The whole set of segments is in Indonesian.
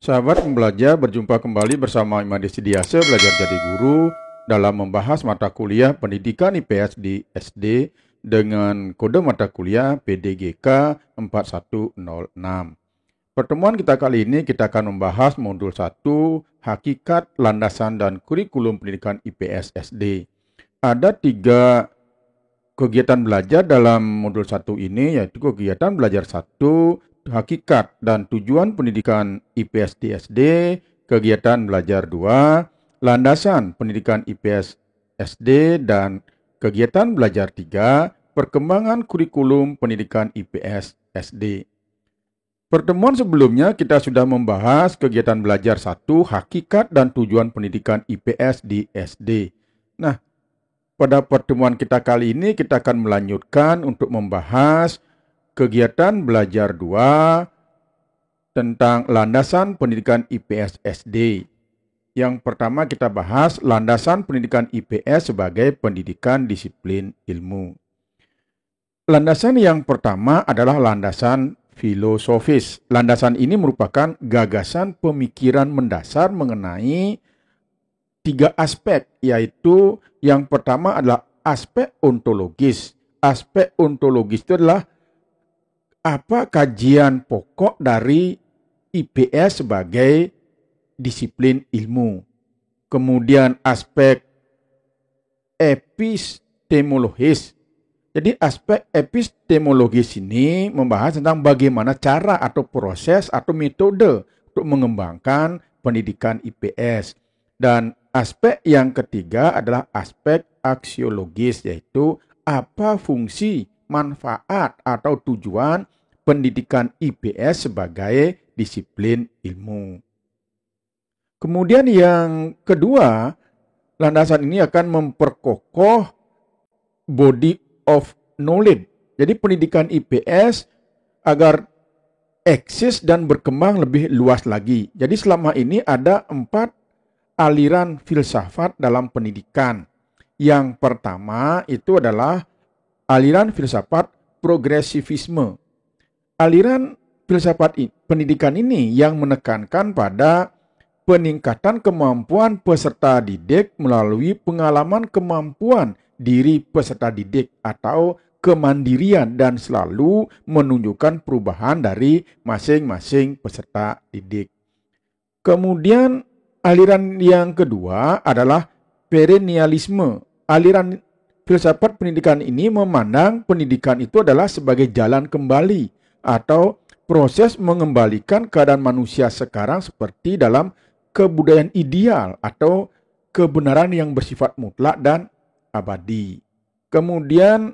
Sahabat pembelajar, berjumpa kembali bersama Imade Sidiase, belajar jadi guru dalam membahas mata kuliah pendidikan IPS di SD dengan kode mata kuliah PDGK 4106. Pertemuan kita kali ini kita akan membahas modul 1, hakikat, landasan, dan kurikulum pendidikan IPS SD. Ada 3 kegiatan belajar dalam modul 1 ini, yaitu kegiatan belajar 1, hakikat dan tujuan pendidikan IPS di SD, kegiatan belajar 2, landasan pendidikan IPS SD, dan kegiatan belajar 3, perkembangan kurikulum pendidikan IPS SD. Pertemuan sebelumnya kita sudah membahas kegiatan belajar 1, hakikat dan tujuan pendidikan IPS di SD. Nah, pada pertemuan kita kali ini kita akan melanjutkan untuk membahas kegiatan belajar 2 tentang landasan pendidikan IPS SD. Yang pertama kita bahas landasan pendidikan IPS sebagai pendidikan disiplin ilmu. Landasan yang pertama adalah landasan filosofis. Landasan ini merupakan gagasan pemikiran mendasar mengenai 3 aspek, yaitu yang pertama adalah aspek ontologis. Aspek ontologis itu adalah apa kajian pokok dari IPS sebagai disiplin ilmu. Kemudian aspek epistemologis. Jadi aspek epistemologis ini membahas tentang bagaimana cara atau proses atau metode untuk mengembangkan pendidikan IPS. Dan aspek yang ketiga adalah aspek aksiologis, yaitu apa fungsi, manfaat atau tujuan pendidikan IPS sebagai disiplin ilmu. Kemudian yang kedua, landasan ini akan memperkokoh body of knowledge. Jadi pendidikan IPS agar eksis dan berkembang lebih luas lagi. Jadi selama ini ada 4 aliran filsafat dalam pendidikan. Yang pertama itu adalah aliran filsafat progresivisme. Aliran filsafat pendidikan ini yang menekankan pada peningkatan kemampuan peserta didik melalui pengalaman kemampuan diri peserta didik atau kemandirian dan selalu menunjukkan perubahan dari masing-masing peserta didik. Kemudian aliran yang kedua adalah perennialisme. Aliran filsafat pendidikan ini memandang pendidikan itu adalah sebagai jalan kembali atau proses mengembalikan keadaan manusia sekarang seperti dalam kebudayaan ideal atau kebenaran yang bersifat mutlak dan abadi. Kemudian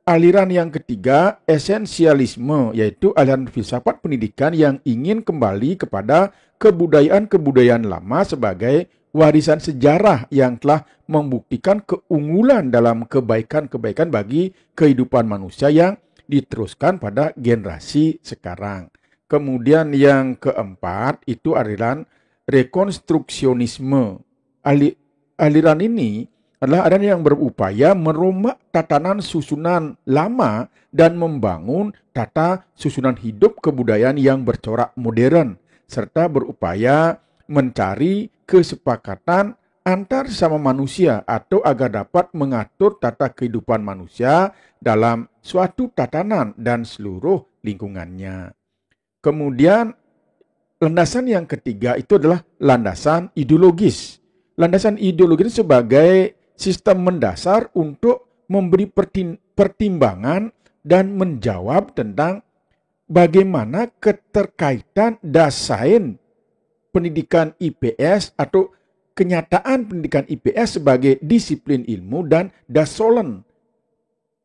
aliran yang ketiga, esensialisme, yaitu aliran filsafat pendidikan yang ingin kembali kepada kebudayaan-kebudayaan lama sebagai warisan sejarah yang telah membuktikan keunggulan dalam kebaikan-kebaikan bagi kehidupan manusia yang diteruskan pada generasi sekarang. Kemudian yang keempat itu aliran rekonstruksionisme. Aliran ini adalah aliran yang berupaya merombak tatanan susunan lama dan membangun tata susunan hidup kebudayaan yang bercorak modern, serta berupaya mencari kesepakatan antar sesama manusia atau agar dapat mengatur tata kehidupan manusia dalam suatu tatanan dan seluruh lingkungannya. Kemudian landasan yang ketiga itu adalah landasan ideologis. Landasan ideologis sebagai sistem mendasar untuk memberi pertimbangan dan menjawab tentang bagaimana keterkaitan dasain pendidikan IPS atau kenyataan pendidikan IPS sebagai disiplin ilmu dan dasolen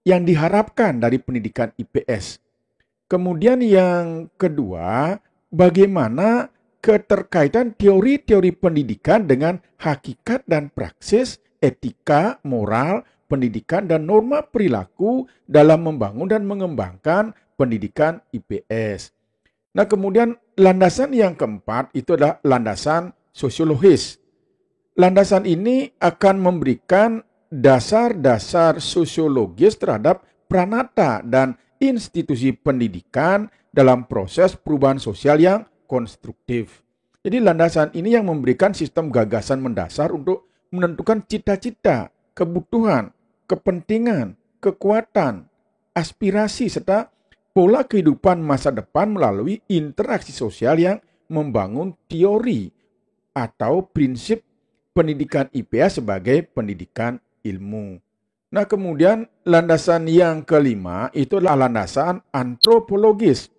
yang diharapkan dari pendidikan IPS. Kemudian yang kedua, bagaimana keterkaitan teori-teori pendidikan dengan hakikat dan praksis, etika, moral, pendidikan, dan norma perilaku dalam membangun dan mengembangkan pendidikan IPS. Nah, kemudian landasan yang keempat itu adalah landasan sosiologis. Landasan ini akan memberikan dasar-dasar sosiologis terhadap pranata dan institusi pendidikan dalam proses perubahan sosial yang konstruktif. Jadi landasan ini yang memberikan sistem gagasan mendasar untuk menentukan cita-cita, kebutuhan, kepentingan, kekuatan, aspirasi, serta pola kehidupan masa depan melalui interaksi sosial yang membangun teori atau prinsip pendidikan IPS sebagai pendidikan ilmu. Nah, kemudian landasan yang kelima itu adalah landasan antropologis.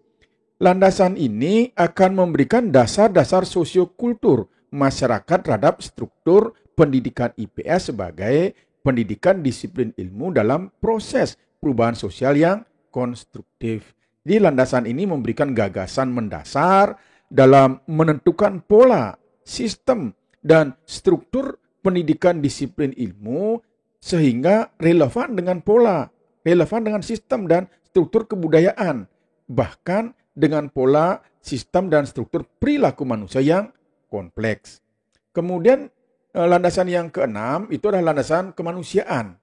Landasan ini akan memberikan dasar-dasar sosiokultur masyarakat terhadap struktur pendidikan IPS sebagai pendidikan disiplin ilmu dalam proses perubahan sosial yang konstruktif. Jadi landasan ini memberikan gagasan mendasar dalam menentukan pola, sistem, dan struktur pendidikan disiplin ilmu sehingga relevan dengan pola, relevan dengan sistem dan struktur kebudayaan, bahkan dengan pola, sistem, dan struktur perilaku manusia yang kompleks. Kemudian landasan yang keenam itu adalah landasan kemanusiaan.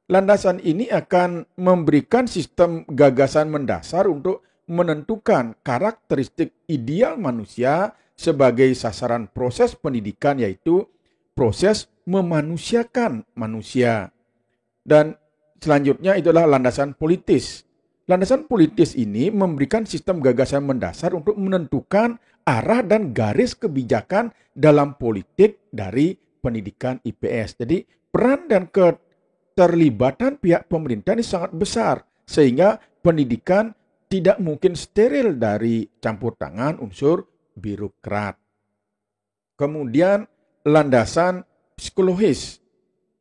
Landasan ini akan memberikan sistem gagasan mendasar untuk menentukan karakteristik ideal manusia sebagai sasaran proses pendidikan, yaitu proses memanusiakan manusia. Dan selanjutnya itulah landasan politis. Landasan politis ini memberikan sistem gagasan mendasar untuk menentukan arah dan garis kebijakan dalam politik dari pendidikan IPS. Jadi peran dan keterlibatan pihak pemerintah ini sangat besar, sehingga pendidikan tidak mungkin steril dari campur tangan unsur birokrat. Kemudian landasan psikologis.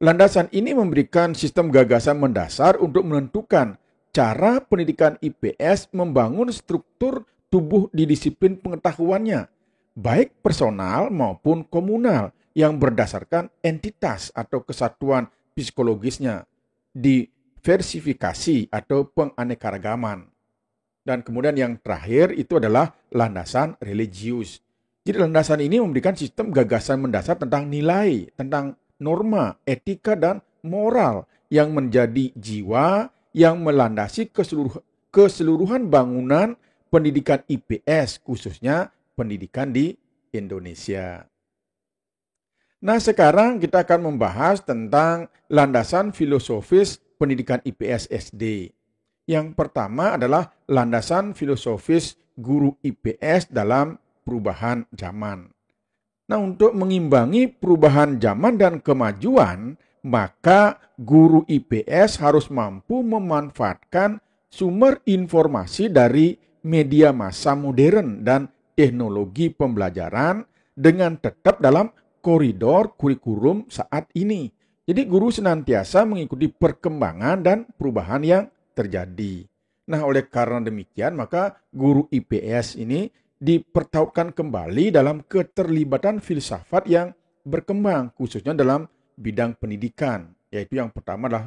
Landasan ini memberikan sistem gagasan mendasar untuk menentukan cara pendidikan IPS membangun struktur tubuh di disiplin pengetahuannya, baik personal maupun komunal, yang berdasarkan entitas atau kesatuan psikologisnya, diversifikasi atau penganekaragaman. Dan kemudian yang terakhir itu adalah landasan religius. Jadi landasan ini memberikan sistem gagasan mendasar tentang nilai, tentang norma, etika, dan moral yang menjadi jiwa yang melandasi keseluruhan bangunan pendidikan IPS, khususnya pendidikan di Indonesia. Nah, sekarang kita akan membahas tentang landasan filosofis pendidikan IPS SD. Yang pertama adalah landasan filosofis guru IPS dalam perubahan zaman. Nah, untuk mengimbangi perubahan zaman dan kemajuan, maka guru IPS harus mampu memanfaatkan sumber informasi dari media massa modern dan teknologi pembelajaran dengan tetap dalam koridor kurikulum saat ini. Jadi guru senantiasa mengikuti perkembangan dan perubahan yang terjadi. Nah, oleh karena demikian, maka guru IPS ini dipertautkan kembali dalam keterlibatan filsafat yang berkembang, khususnya dalam bidang pendidikan, yaitu yang pertama adalah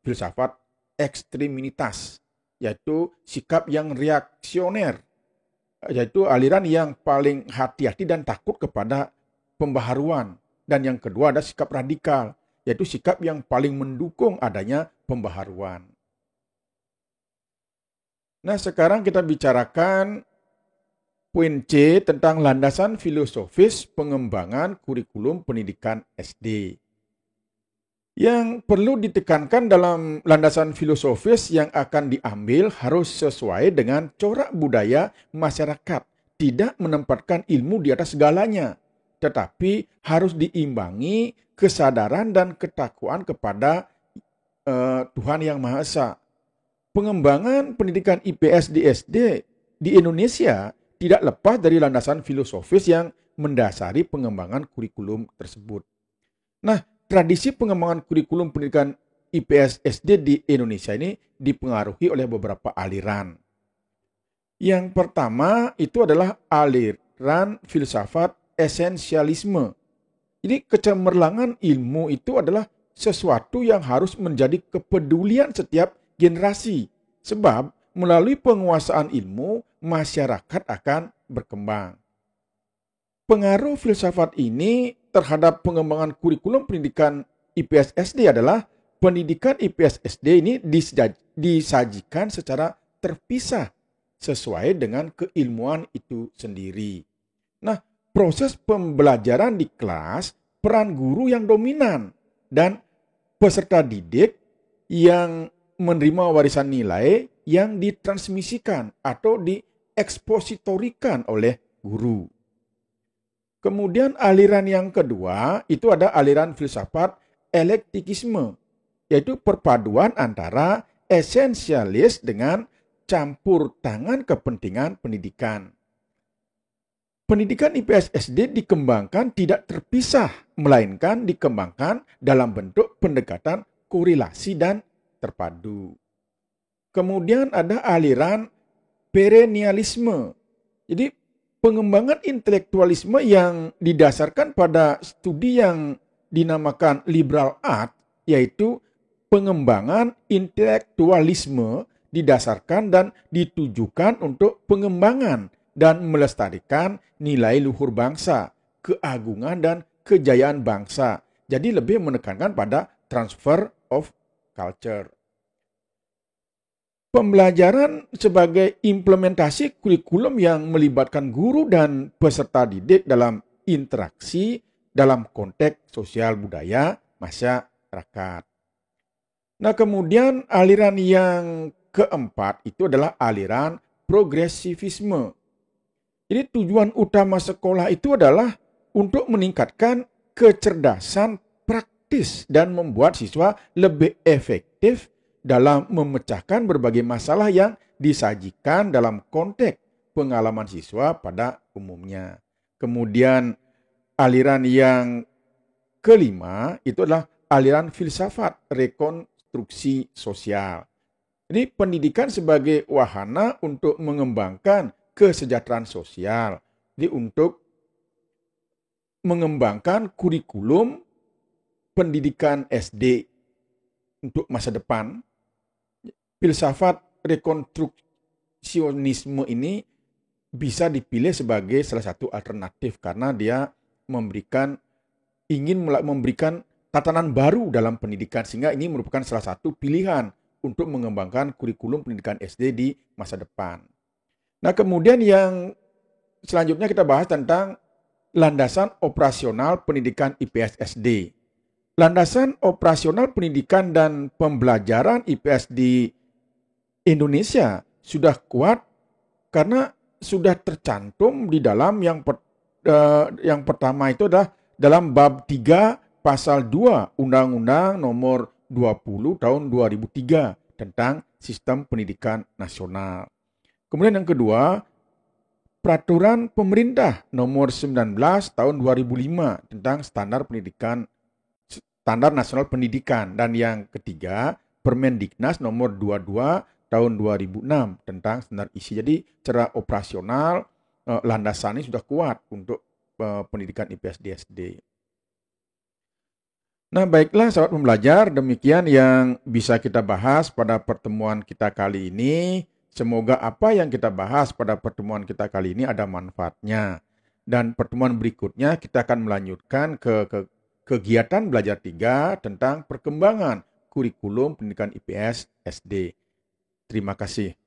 filsafat ekstremitas, yaitu sikap yang reaksioner, yaitu aliran yang paling hati-hati dan takut kepada pembaharuan. Dan yang kedua ada sikap radikal, yaitu sikap yang paling mendukung adanya pembaharuan. Nah, sekarang kita bicarakan poin C tentang landasan filosofis pengembangan kurikulum pendidikan SD. Yang perlu ditekankan dalam landasan filosofis yang akan diambil harus sesuai dengan corak budaya masyarakat, tidak menempatkan ilmu di atas segalanya, tetapi harus diimbangi kesadaran dan ketakwaan kepada Tuhan Yang Maha Esa. Pengembangan pendidikan IPS di SD di Indonesia tidak lepas dari landasan filosofis yang mendasari pengembangan kurikulum tersebut. Nah, tradisi pengembangan kurikulum pendidikan IPS SD di Indonesia ini dipengaruhi oleh beberapa aliran. Yang pertama itu adalah aliran filsafat esensialisme. Jadi kecemerlangan ilmu itu adalah sesuatu yang harus menjadi kepedulian setiap generasi. Sebab melalui penguasaan ilmu, masyarakat akan berkembang. Pengaruh filsafat ini terhadap pengembangan kurikulum pendidikan IPS SD adalah pendidikan IPS SD ini disajikan secara terpisah sesuai dengan keilmuan itu sendiri. Nah, proses pembelajaran di kelas, peran guru yang dominan dan peserta didik yang menerima warisan nilai yang ditransmisikan atau diekspositorikan oleh guru. Kemudian aliran yang kedua itu ada aliran filsafat elektikisme, yaitu perpaduan antara esensialis dengan campur tangan kepentingan pendidikan. Pendidikan IPS SD dikembangkan tidak terpisah, melainkan dikembangkan dalam bentuk pendekatan korelasi dan terpadu. Kemudian ada aliran perennialisme. Jadi pengembangan intelektualisme yang didasarkan pada studi yang dinamakan liberal art, yaitu pengembangan intelektualisme didasarkan dan ditujukan untuk pengembangan dan melestarikan nilai luhur bangsa, keagungan dan kejayaan bangsa. Jadi lebih menekankan pada transfer of culture. Pembelajaran sebagai implementasi kurikulum yang melibatkan guru dan peserta didik dalam interaksi dalam konteks sosial budaya masyarakat. Nah, kemudian aliran yang keempat itu adalah aliran progresivisme. Jadi tujuan utama sekolah itu adalah untuk meningkatkan kecerdasan praktis dan membuat siswa lebih efektif dalam memecahkan berbagai masalah yang disajikan dalam konteks pengalaman siswa pada umumnya. Kemudian aliran yang kelima itu adalah aliran filsafat rekonstruksi sosial. Jadi pendidikan sebagai wahana untuk mengembangkan kesejahteraan sosial. Jadi untuk mengembangkan kurikulum pendidikan SD untuk masa depan, filsafat rekonstruksionisme ini bisa dipilih sebagai salah satu alternatif karena dia ingin memberikan tatanan baru dalam pendidikan, sehingga ini merupakan salah satu pilihan untuk mengembangkan kurikulum pendidikan SD di masa depan. Nah, kemudian yang selanjutnya kita bahas tentang landasan operasional pendidikan IPS SD. Landasan operasional pendidikan dan pembelajaran IPS di Indonesia sudah kuat karena sudah tercantum di dalam yang pertama itu adalah dalam bab 3 pasal 2 Undang-Undang nomor 20 tahun 2003 tentang sistem pendidikan nasional. Kemudian yang kedua, peraturan pemerintah nomor 19 tahun 2005 tentang standar nasional pendidikan, dan yang ketiga, Permendiknas nomor 22 tahun 2006 tentang standar isi. Jadi secara operasional landasannya sudah kuat untuk pendidikan IPS di SD. Nah, baiklah sahabat pembelajar, demikian yang bisa kita bahas pada pertemuan kita kali ini. Semoga apa yang kita bahas pada pertemuan kita kali ini ada manfaatnya. Dan pertemuan berikutnya kita akan melanjutkan ke kegiatan belajar 3 tentang perkembangan kurikulum pendidikan IPS SD. Terima kasih.